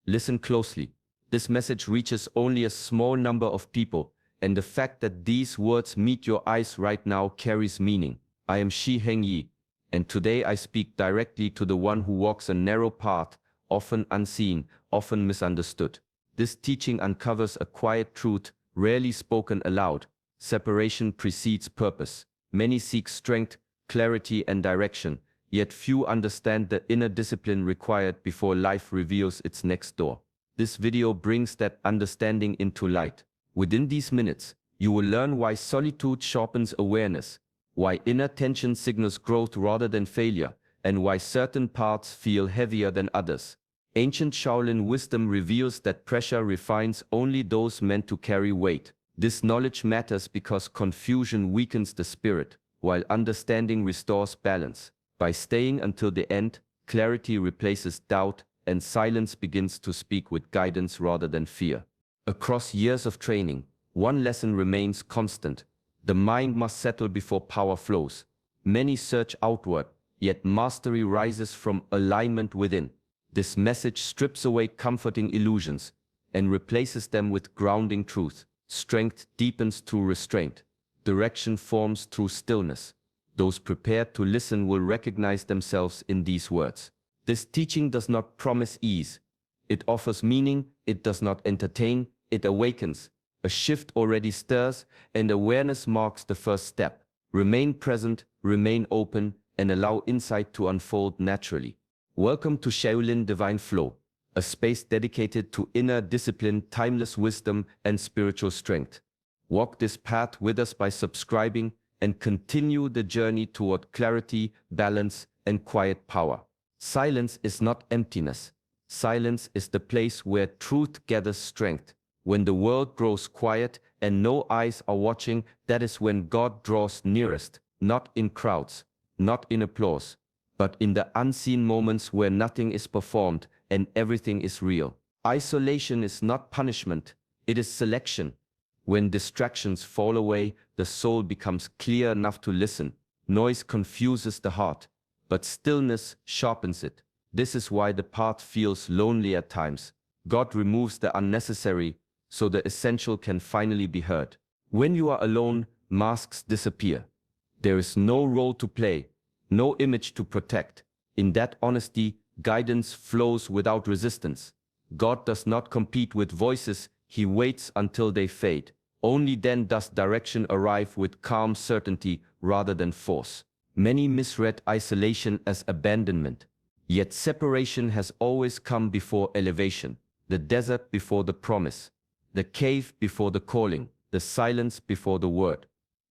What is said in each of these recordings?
Listen closely. This message reaches only a small number of people, and the fact that these words meet your eyes right now carries meaning. I am Shi Heng Yi, and today I speak directly to the one who walks a narrow path, often unseen, often misunderstood. This teaching uncovers a quiet truth, rarely spoken aloud. Separation precedes purpose. Many seek strength, clarity, and direction, yet few understand the inner discipline required before life reveals its next door. This video brings that understanding into light. Within these minutes, you will learn why solitude sharpens awareness, why inner tension signals growth rather than failure, and why certain paths feel heavier than others. Ancient Shaolin wisdom reveals that pressure refines only those meant to carry weight. This knowledge matters because confusion weakens the spirit, while understanding restores balance. By staying until the end, clarity replaces doubt, and silence begins to speak with guidance rather than fear. Across years of training, one lesson remains constant. The mind must settle before power flows. Many search outward, yet mastery rises from alignment within. This message strips away comforting illusions and replaces them with grounding truth. Strength deepens through restraint. Direction forms through stillness. Those prepared to listen will recognize themselves in these words. This teaching does not promise ease. It offers meaning, it does not entertain, it awakens. A shift already stirs, and awareness marks the first step. Remain present, remain open, and allow insight to unfold naturally. Welcome to Shaolin Divine Flow, a space dedicated to inner discipline, timeless wisdom, and spiritual strength. Walk this path with us by subscribing and continue the journey toward clarity, balance, and quiet power. Silence is not emptiness. Silence is the place where truth gathers strength. When the world grows quiet and no eyes are watching, that is when God draws nearest, not in crowds, not in applause, but in the unseen moments where nothing is performed and everything is real. Isolation is not punishment, it is selection. When distractions fall away, the soul becomes clear enough to listen. Noise confuses the heart, but stillness sharpens it. This is why the path feels lonely at times. God removes the unnecessary, so the essential can finally be heard. When you are alone, masks disappear. There is no role to play, no image to protect. In that honesty, guidance flows without resistance. God does not compete with voices, he waits until they fade. Only then does direction arrive with calm certainty rather than force. Many misread isolation as abandonment. Yet separation has always come before elevation. The desert before the promise. The cave before the calling. The silence before the word.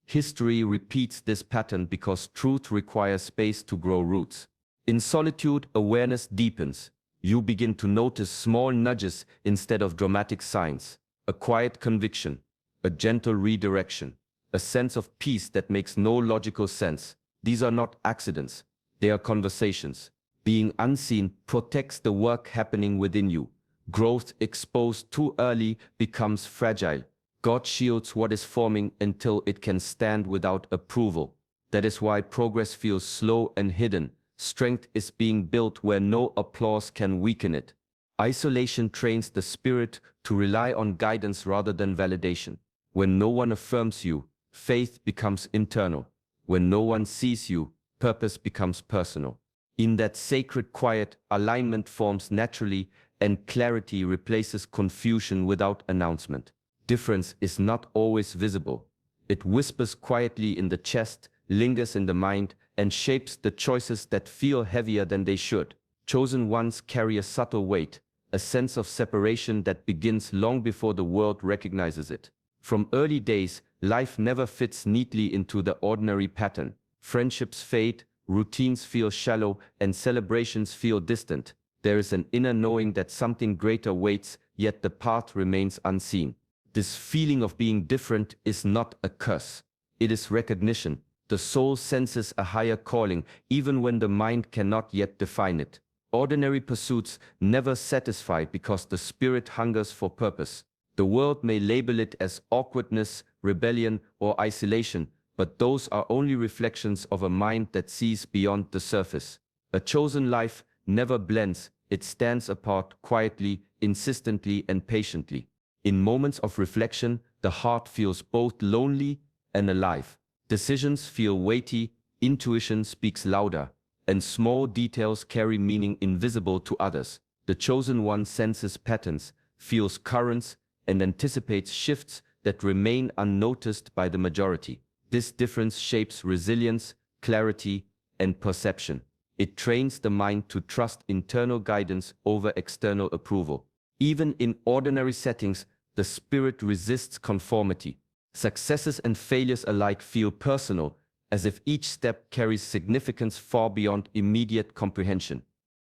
History repeats this pattern because truth requires space to grow roots. In solitude, awareness deepens. You begin to notice small nudges instead of dramatic signs. A quiet conviction. A gentle redirection. A sense of peace that makes no logical sense. These are not accidents. They are conversations. Being unseen protects the work happening within you. Growth exposed too early becomes fragile. God shields what is forming until it can stand without approval. That is why progress feels slow and hidden. Strength is being built where no applause can weaken it. Isolation trains the spirit to rely on guidance rather than validation. When no one affirms you, faith becomes internal. When no one sees you, purpose becomes personal. In that sacred quiet, alignment forms naturally, and clarity replaces confusion without announcement. Difference is not always visible. It whispers quietly in the chest, lingers in the mind, and shapes the choices that feel heavier than they should. Chosen ones carry a subtle weight, a sense of separation that begins long before the world recognizes it. From early days, life never fits neatly into the ordinary pattern. Friendships fade, routines feel shallow, and celebrations feel distant. There is an inner knowing that something greater waits, yet the path remains unseen. This feeling of being different is not a curse. It is recognition. The soul senses a higher calling, even when the mind cannot yet define it. Ordinary pursuits never satisfy because the spirit hungers for purpose. The world may label it as awkwardness, rebellion, or isolation, but those are only reflections of a mind that sees beyond the surface. A chosen life never blends, it stands apart quietly, insistently and patiently. In moments of reflection, the heart feels both lonely and alive. Decisions feel weighty, intuition speaks louder, and small details carry meaning invisible to others. The chosen one senses patterns, feels currents, and anticipates shifts that remain unnoticed by the majority. This difference shapes resilience, clarity, and perception. It trains the mind to trust internal guidance over external approval. Even in ordinary settings, the spirit resists conformity. Successes and failures alike feel personal, as if each step carries significance far beyond immediate comprehension.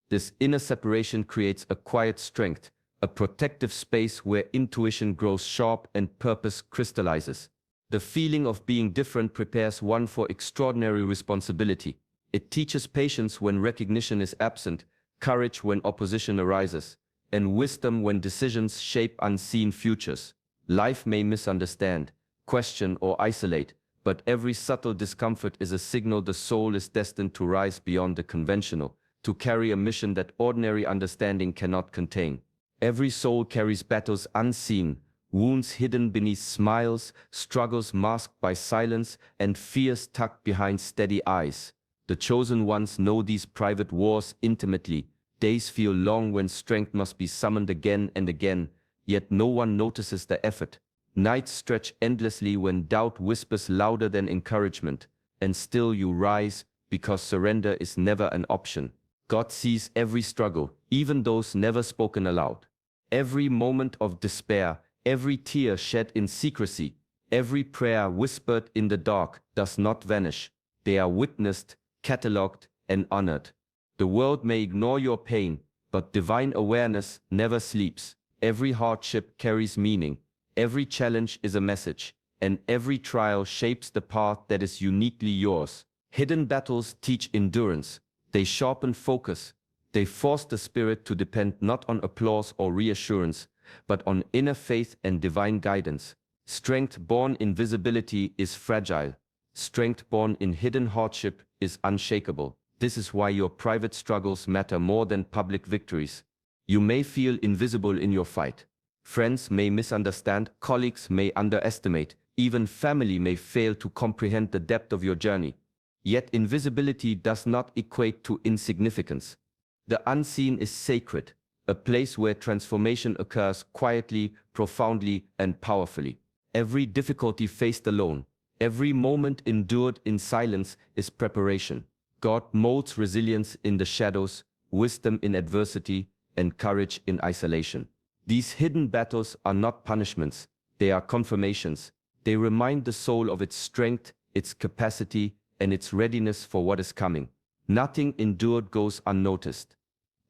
This inner separation creates a quiet strength, a protective space where intuition grows sharp and purpose crystallizes. The feeling of being different prepares one for extraordinary responsibility. It teaches patience when recognition is absent, courage when opposition arises, and wisdom when decisions shape unseen futures. Life may misunderstand, question, or isolate, but every subtle discomfort is a signal the soul is destined to rise beyond the conventional, to carry a mission that ordinary understanding cannot contain. Every soul carries battles unseen, wounds hidden beneath smiles, struggles masked by silence, and fears tucked behind steady eyes. The chosen ones know these private wars intimately. Days feel long when strength must be summoned again and again, yet no one notices the effort. Nights stretch endlessly when doubt whispers louder than encouragement, and still you rise because surrender is never an option. God sees every struggle, even those never spoken aloud. Every moment of despair, every tear shed in secrecy, every prayer whispered in the dark does not vanish. They are witnessed, catalogued, and honored. The world may ignore your pain, but divine awareness never sleeps. Every hardship carries meaning, every challenge is a message, and every trial shapes the path that is uniquely yours. Hidden battles teach endurance. They sharpen focus. They force the spirit to depend not on applause or reassurance, but on inner faith and divine guidance. Strength born in visibility is fragile. Strength born in hidden hardship is unshakable. This is why your private struggles matter more than public victories. You may feel invisible in your fight. Friends may misunderstand, colleagues may underestimate, even family may fail to comprehend the depth of your journey. Yet invisibility does not equate to insignificance. The unseen is sacred, a place where transformation occurs quietly, profoundly, and powerfully. Every difficulty faced alone, every moment endured in silence is preparation. God molds resilience in the shadows, wisdom in adversity, and courage in isolation. These hidden battles are not punishments, they are confirmations. They remind the soul of its strength, its capacity, and its readiness for what is coming. Nothing endured goes unnoticed.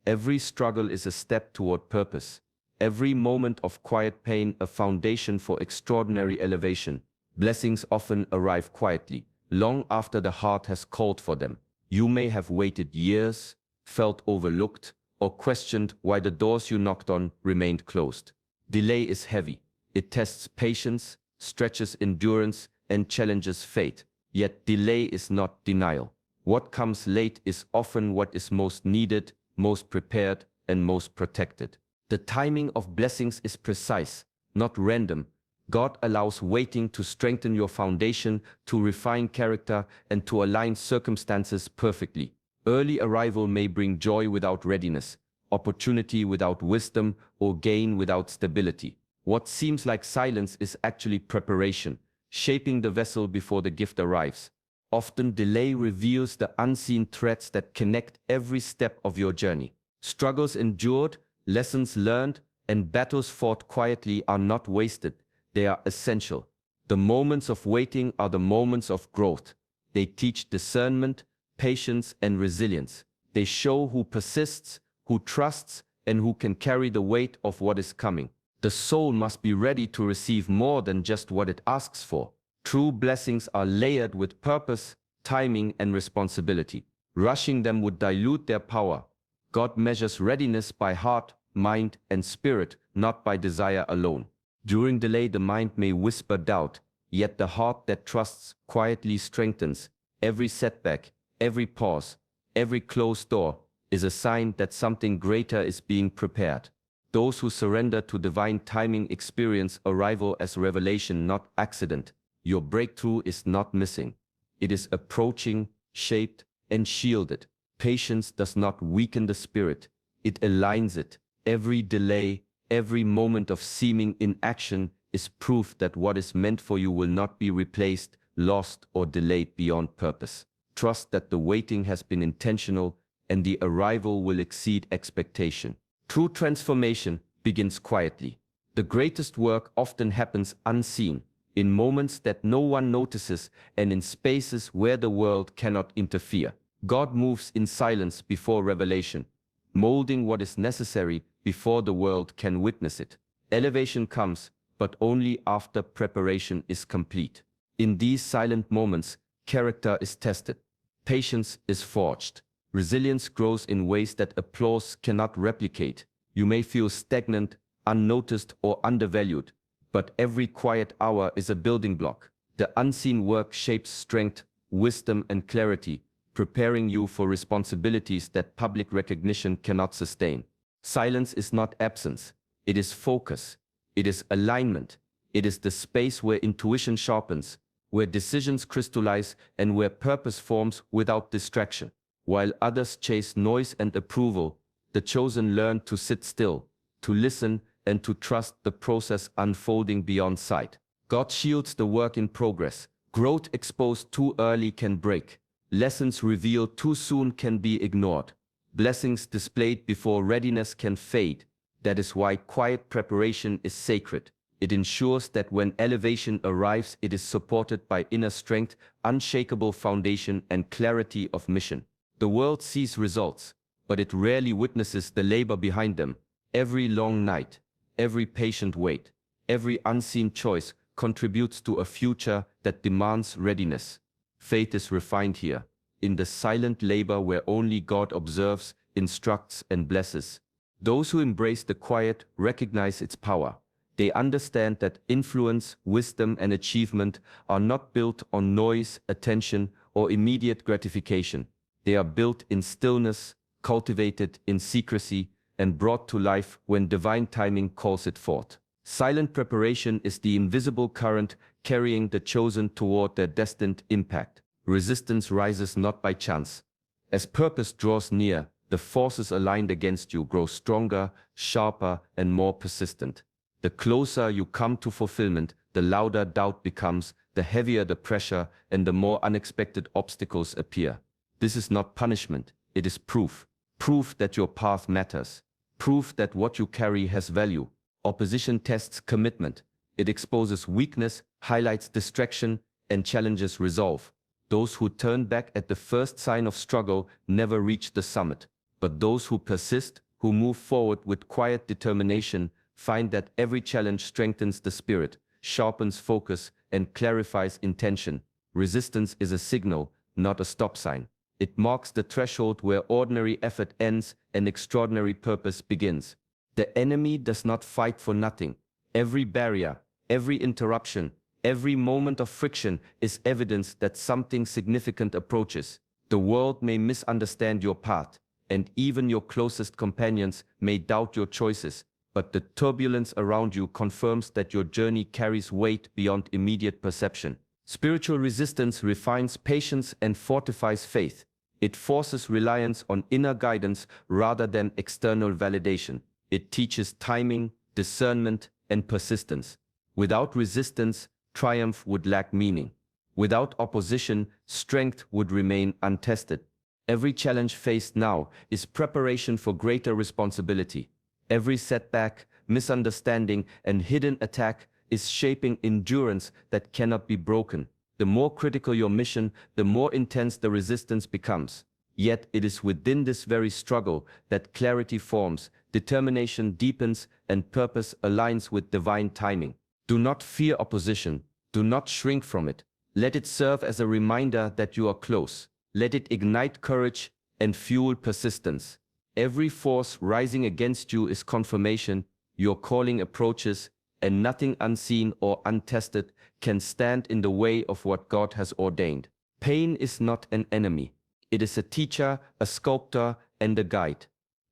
Every struggle is a step toward purpose. Every moment of quiet pain a foundation for extraordinary elevation. Blessings often arrive quietly, long after the heart has called for them. You may have waited years, felt overlooked, or questioned why the doors you knocked on remained closed. Delay is heavy. It tests patience, stretches endurance, and challenges fate. Yet delay is not denial. What comes late is often what is most needed, most prepared, and most protected. The timing of blessings is precise, not random. God allows waiting to strengthen your foundation, to refine character, and to align circumstances perfectly. Early arrival may bring joy without readiness, opportunity without wisdom, or gain without stability. What seems like silence is actually preparation, shaping the vessel before the gift arrives. Often delay reveals the unseen threads that connect every step of your journey. Struggles endured, lessons learned, and battles fought quietly are not wasted. They are essential. The moments of waiting are the moments of growth. They teach discernment, patience, and resilience. They show who persists, who trusts, and who can carry the weight of what is coming. The soul must be ready to receive more than just what it asks for. True blessings are layered with purpose, timing, and responsibility. Rushing them would dilute their power. God measures readiness by heart, mind, and spirit, not by desire alone. During delay, the mind may whisper doubt, yet the heart that trusts quietly strengthens. Every setback, every pause, every closed door is a sign that something greater is being prepared. Those who surrender to divine timing experience arrival as revelation, not accident. Your breakthrough is not missing. It is approaching, shaped, and shielded. Patience does not weaken the spirit. It aligns it. Every delay, every moment of seeming inaction is proof that what is meant for you will not be replaced, lost, or delayed beyond purpose. Trust that the waiting has been intentional and the arrival will exceed expectation. True transformation begins quietly. The greatest work often happens unseen, in moments that no one notices and in spaces where the world cannot interfere. God moves in silence before revelation, molding what is necessary before the world can witness it. Elevation comes, but only after preparation is complete. In these silent moments, character is tested, patience is forged, resilience grows in ways that applause cannot replicate. You may feel stagnant, unnoticed, or undervalued, but every quiet hour is a building block. The unseen work shapes strength, wisdom, and clarity, preparing you for responsibilities that public recognition cannot sustain. Silence is not absence, it is focus, it is alignment, it is the space where intuition sharpens, where decisions crystallize, and where purpose forms without distraction. While others chase noise and approval, the chosen learn to sit still, to listen, and to trust the process unfolding beyond sight. God shields the work in progress. Growth exposed too early can break. Lessons revealed too soon can be ignored. Blessings displayed before readiness can fade. That is why quiet preparation is sacred. It ensures that when elevation arrives, it is supported by inner strength, unshakable foundation, and clarity of mission. The world sees results, but it rarely witnesses the labor behind them. Every long night, every patient wait, every unseen choice contributes to a future that demands readiness. Faith is refined here, in the silent labor where only God observes, instructs, and blesses. Those who embrace the quiet recognize its power. They understand that influence, wisdom, and achievement are not built on noise, attention, or immediate gratification. They are built in stillness, cultivated in secrecy, and brought to life when divine timing calls it forth. Silent preparation is the invisible current carrying the chosen toward their destined impact. Resistance rises not by chance. As purpose draws near, the forces aligned against you grow stronger, sharper, and more persistent. The closer you come to fulfillment, the louder doubt becomes, the heavier the pressure, and the more unexpected obstacles appear. This is not punishment, it is proof. Proof that your path matters. Proof that what you carry has value. Opposition tests commitment. It exposes weakness, highlights distraction, and challenges resolve. Those who turn back at the first sign of struggle never reach the summit. But those who persist, who move forward with quiet determination, find that every challenge strengthens the spirit, sharpens focus, and clarifies intention. Resistance is a signal, not a stop sign. It marks the threshold where ordinary effort ends and extraordinary purpose begins. The enemy does not fight for nothing. Every barrier, every interruption, every moment of friction is evidence that something significant approaches. The world may misunderstand your path, and even your closest companions may doubt your choices, but the turbulence around you confirms that your journey carries weight beyond immediate perception. Spiritual resistance refines patience and fortifies faith. It forces reliance on inner guidance rather than external validation. It teaches timing, discernment, and persistence. Without resistance, triumph would lack meaning. Without opposition, strength would remain untested. Every challenge faced now is preparation for greater responsibility. Every setback, misunderstanding, and hidden attack is shaping endurance that cannot be broken. The more critical your mission, the more intense the resistance becomes. Yet it is within this very struggle that clarity forms, determination deepens, and purpose aligns with divine timing. Do not fear opposition. Do not shrink from it. Let it serve as a reminder that you are close. Let it ignite courage and fuel persistence. Every force rising against you is confirmation your calling approaches, and nothing unseen or untested can stand in the way of what God has ordained. Pain is not an enemy. It is a teacher, a sculptor, and a guide.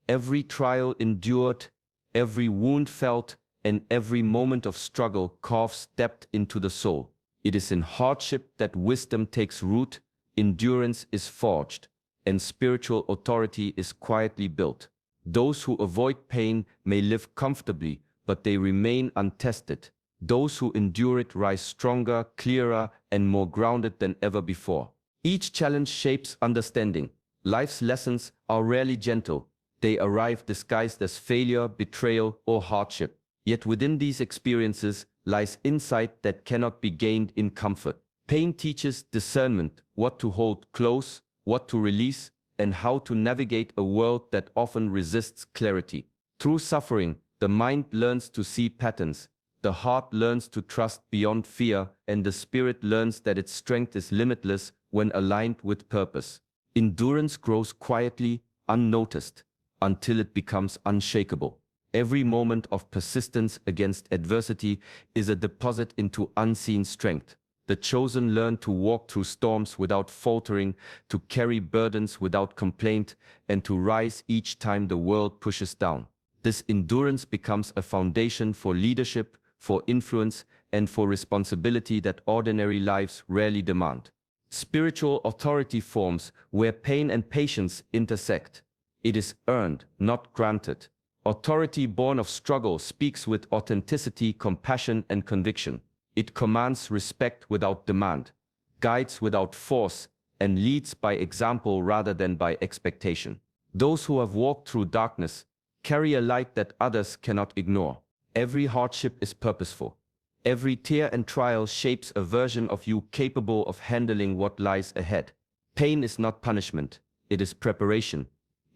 Every trial endured, Every wound felt and every moment of struggle carves depth into the soul. It is in hardship that wisdom takes root, endurance is forged, and spiritual authority is quietly built. Those who avoid pain may live comfortably, but they remain untested. Those who endure it rise stronger, clearer, and more grounded than ever before. Each challenge shapes understanding. Life's lessons are rarely gentle. They arrive disguised as failure, betrayal, or hardship. Yet within these experiences lies insight that cannot be gained in comfort. Pain teaches discernment, what to hold close, what to release, and how to navigate a world that often resists clarity. Through suffering, the mind learns to see patterns, the heart learns to trust beyond fear, and the spirit learns that its strength is limitless when aligned with purpose. Endurance grows quietly, unnoticed, until it becomes unshakable. Every moment of persistence against adversity is a deposit into unseen strength. The chosen learn to walk through storms without faltering, to carry burdens without complaint, and to rise each time the world pushes down. This endurance becomes a foundation for leadership, for influence, and for responsibility that ordinary lives rarely demand. Spiritual authority forms where pain and patience intersect. It is earned, not granted. Authority born of struggle speaks with authenticity, compassion, and conviction. It commands respect without demand, guides without force, and leads by example rather than by expectation. Those who have walked through darkness carry a light that others cannot ignore. Every hardship is purposeful. Every tear and trial shapes a version of you capable of handling what lies ahead. Pain is not punishment, it is preparation.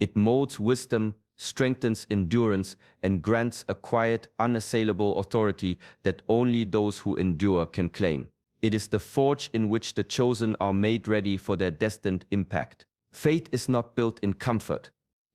It molds wisdom, strengthens endurance, and grants a quiet, unassailable authority that only those who endure can claim. It is the forge in which the chosen are made ready for their destined impact. Faith is not built in comfort.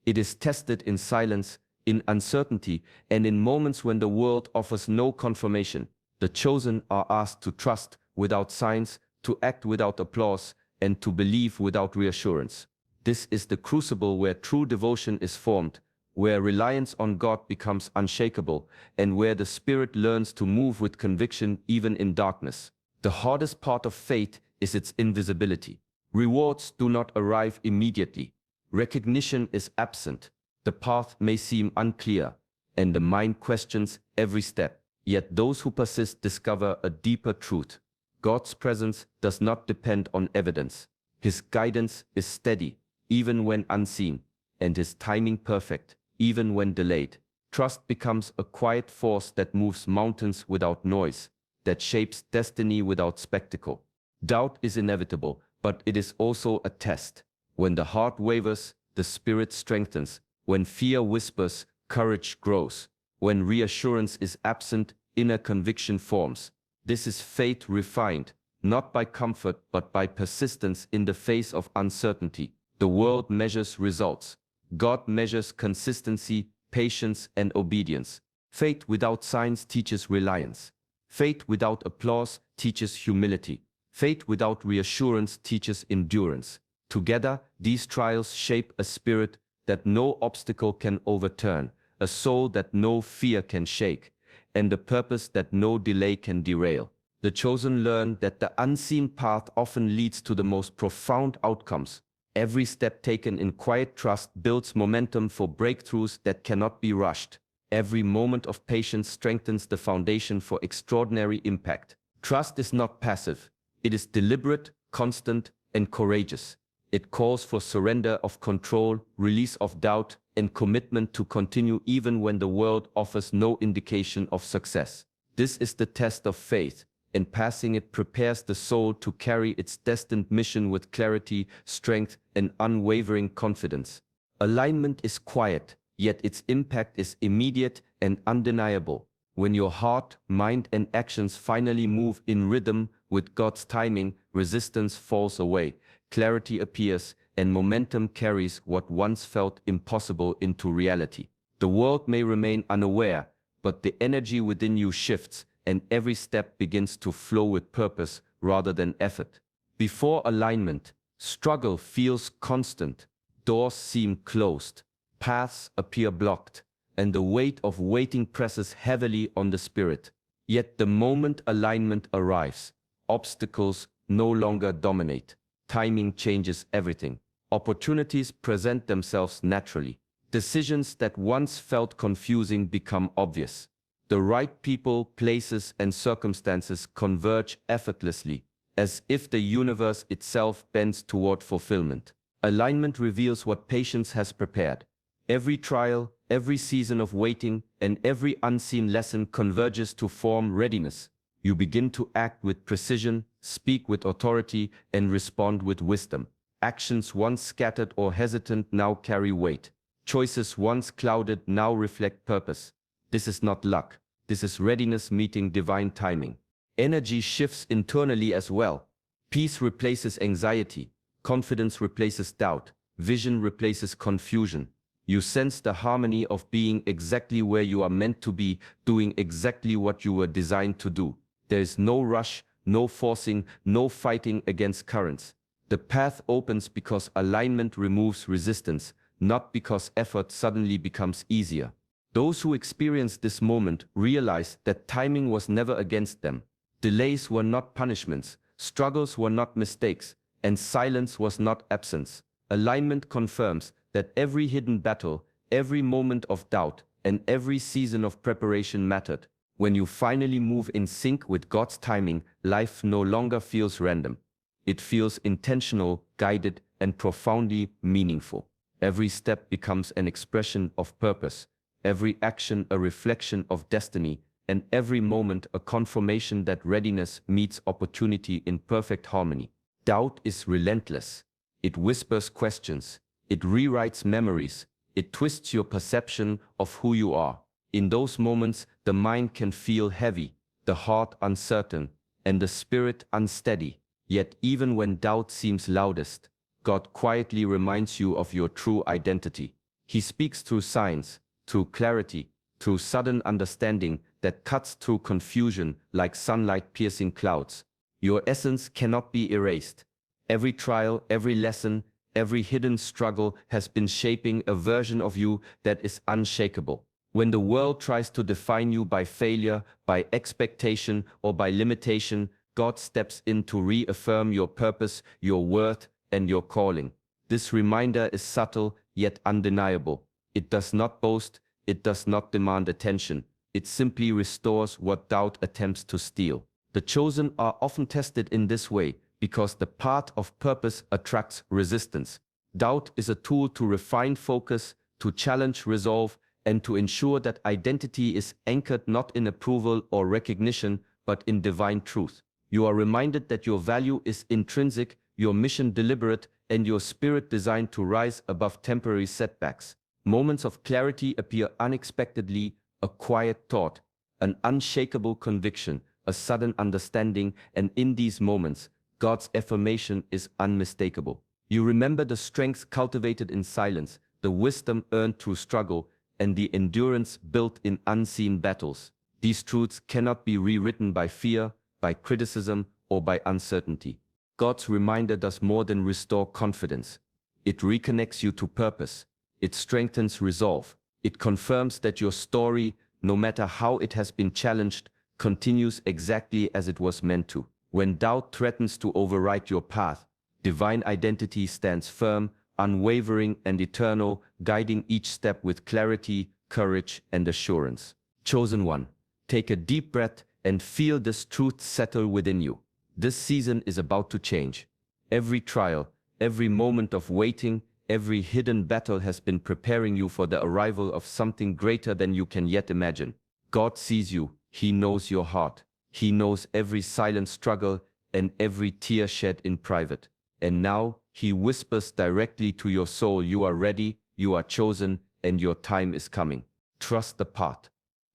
It is tested in silence, in uncertainty, and in moments when the world offers no confirmation. The chosen are asked to trust without signs, to act without applause, and to believe without reassurance. This is the crucible where true devotion is formed, where reliance on God becomes unshakable, and where the spirit learns to move with conviction even in darkness. The hardest part of faith is its invisibility. Rewards do not arrive immediately. Recognition is absent. The path may seem unclear, and the mind questions every step. Yet those who persist discover a deeper truth. God's presence does not depend on evidence. His guidance is steady, even when unseen, and his timing perfect, even when delayed. Trust becomes a quiet force that moves mountains without noise, that shapes destiny without spectacle. Doubt is inevitable, but it is also a test. When the heart wavers, the spirit strengthens. When fear whispers, courage grows. When reassurance is absent, inner conviction forms. This is faith refined, not by comfort but by persistence in the face of uncertainty. The world measures results. God measures consistency, patience, and obedience. Faith without signs teaches reliance. Faith without applause teaches humility. Faith without reassurance teaches endurance. Together, these trials shape a spirit that no obstacle can overturn, a soul that no fear can shake, and a purpose that no delay can derail. The chosen learn that the unseen path often leads to the most profound outcomes. Every step taken in quiet trust builds momentum for breakthroughs that cannot be rushed. Every moment of patience strengthens the foundation for extraordinary impact. Trust is not passive. It is deliberate, constant, and courageous. It calls for surrender of control, release of doubt, and commitment to continue even when the world offers no indication of success. This is the test of faith, and passing it prepares the soul to carry its destined mission with clarity, strength, and unwavering confidence. Alignment is quiet, yet its impact is immediate and undeniable. When your heart, mind, and actions finally move in rhythm with God's timing, resistance falls away, clarity appears, and momentum carries what once felt impossible into reality. The world may remain unaware, but the energy within you shifts, and every step begins to flow with purpose rather than effort. Before alignment, struggle feels constant, doors seem closed, paths appear blocked, and the weight of waiting presses heavily on the spirit. Yet the moment alignment arrives, obstacles no longer dominate. Timing changes everything. Opportunities present themselves naturally. Decisions that once felt confusing become obvious. The right people, places, and circumstances converge effortlessly, as if the universe itself bends toward fulfillment. Alignment reveals what patience has prepared. Every trial, every season of waiting, and every unseen lesson converges to form readiness. You begin to act with precision, speak with authority, and respond with wisdom. Actions once scattered or hesitant now carry weight. Choices once clouded now reflect purpose. This is not luck. This is readiness meeting divine timing. Energy shifts internally as well. Peace replaces anxiety. Confidence replaces doubt. Vision replaces confusion. You sense the harmony of being exactly where you are meant to be, doing exactly what you were designed to do. There is no rush, no forcing, no fighting against currents. The path opens because alignment removes resistance, not because effort suddenly becomes easier. Those who experience this moment realize that timing was never against them. Delays were not punishments, struggles were not mistakes, and silence was not absence. Alignment confirms that every hidden battle, every moment of doubt, and every season of preparation mattered. When you finally move in sync with God's timing, life no longer feels random. It feels intentional, guided, and profoundly meaningful. Every step becomes an expression of purpose, every action a reflection of destiny, and every moment a confirmation that readiness meets opportunity in perfect harmony. Doubt is relentless. It whispers questions. It rewrites memories. It twists your perception of who you are. In those moments, the mind can feel heavy, the heart uncertain, and the spirit unsteady. Yet even when doubt seems loudest, God quietly reminds you of your true identity. He speaks through signs, through clarity, through sudden understanding that cuts through confusion like sunlight piercing clouds. Your essence cannot be erased. Every trial, every lesson, every hidden struggle has been shaping a version of you that is unshakable. When the world tries to define you by failure, by expectation, or by limitation, God steps in to reaffirm your purpose, your worth, and your calling. This reminder is subtle yet undeniable. It does not boast, it does not demand attention. It simply restores what doubt attempts to steal. The chosen are often tested in this way because the path of purpose attracts resistance. Doubt is a tool to refine focus, to challenge resolve, and to ensure that identity is anchored not in approval or recognition, but in divine truth. You are reminded that your value is intrinsic, your mission deliberate, and your spirit designed to rise above temporary setbacks. Moments of clarity appear unexpectedly, a quiet thought, an unshakable conviction, a sudden understanding, and in these moments, God's affirmation is unmistakable. You remember the strength cultivated in silence, the wisdom earned through struggle, and the endurance built in unseen battles. These truths cannot be rewritten by fear, by criticism, or by uncertainty. God's reminder does more than restore confidence. It reconnects you to purpose. It strengthens resolve. It confirms that your story, no matter how it has been challenged, continues exactly as it was meant to. When doubt threatens to override your path, divine identity stands firm, unwavering and eternal, guiding each step with clarity, courage, and assurance. Chosen one, take a deep breath and feel this truth settle within you. This season is about to change. Every trial, every moment of waiting, every hidden battle has been preparing you for the arrival of something greater than you can yet imagine. God sees you. He knows your heart. He knows every silent struggle and every tear shed in private. And now, He whispers directly to your soul, you are ready, you are chosen, and your time is coming. Trust the path.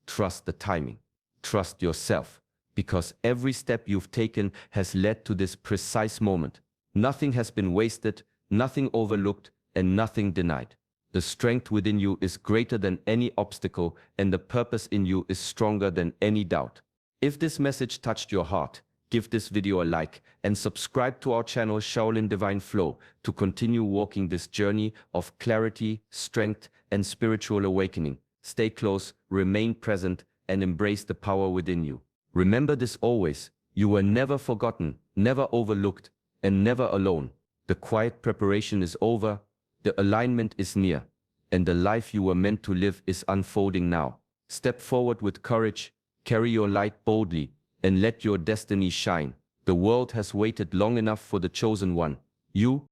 Trust the timing. Trust yourself. Because every step you've taken has led to this precise moment. Nothing has been wasted, nothing overlooked, and nothing denied. The strength within you is greater than any obstacle, and the purpose in you is stronger than any doubt. If this message touched your heart, give this video a like and subscribe to our channel Shaolin Divine Flow to continue walking this journey of clarity, strength, and spiritual awakening. stay close, remain present, and embrace the power within you. Remember this always: you were never forgotten, never overlooked, and never alone. The quiet preparation is over, the alignment is near, and the life you were meant to live is unfolding now. Step forward with courage, carry your light boldly, and let your destiny shine. The world has waited long enough for the chosen one. You,